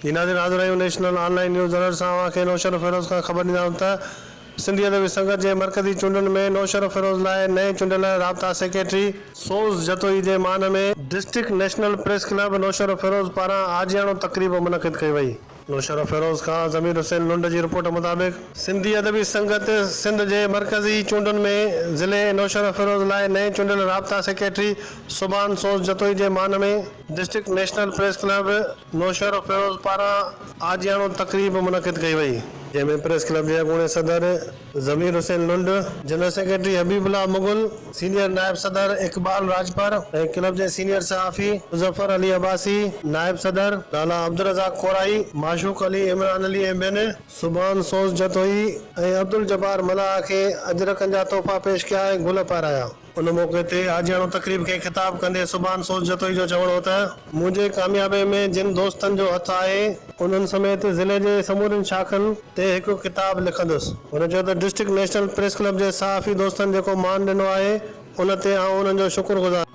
नाज़रीन हाज़िर आहियूं नेशनल ऑनलाइन न्यूज़ अलर्ट सां अव्हांखे नौशर फिरोज़ खां ख़बर ॾींदा आहियूं त सिंधी अदबी संगत जे मरकज़ी चूंडनि में नौशर फिरोज़ लाइ नए चूंडियल राब्ता सेक्रेटरी सोज़ जतोई जे मान में district national press club नौशर Firoz पारां आजियाणो तक़रीब मुनक़िद कई वई। नौशर फिरोज़ खां ज़मीर हुसैन लुंड जी रिपोर्ट मुताबिक़ सिंधी अदबी संगत सिंध जे मरकज़ी चूंडनि में ज़िले नौशर फिरोज़ लाइ नए चूंडियल राब्ता सेक्रेटरी सुभान सोज़ जतोई जे मान में district national press club नौशर Firoz पारां आजियाणो तक़रीब मुनक़िद कई वई, जंहिंमें प्रेस क्लब जे अॻूणे सदर Zameer Hussain Lund, general secretary Habibullah Mughal, senior नायब सदर इकबाल राजपर ऐं क्लब जे सीनियर सहाफ़ी मुज़फ़र अली अब्बासी, नायब सदर लाला अब्दुल रज़ाक कोराई, माशूक अली, इमरान अली ऐं ॿियनि सुभान सोज़ जतोई ऐं अब्दुल जब्बार मलाह खे अजरकनि जा तोहफ़ा पेश कया ऐं गुल पाराया। उन मौक़े ते आजियाणो तक़रीब खे ख़िताब कंदे सुभान सोज़ जतोई जो चवणो हो त मुंहिंजे कामयाबी में जिन दोस्तनि जो हथु आहे उन्हनि समेत ज़िले जे समूरनि शाखनि ते हिकु किताब लिखंदुसि। हुन चयो त डिस्ट्रिक्ट नेशनल प्रेस क्लब जे सहाफ़ी दोस्तनि जेको मान ॾिनो आहे उन ते आउं उन्हनि जो शुक्रगुज़ार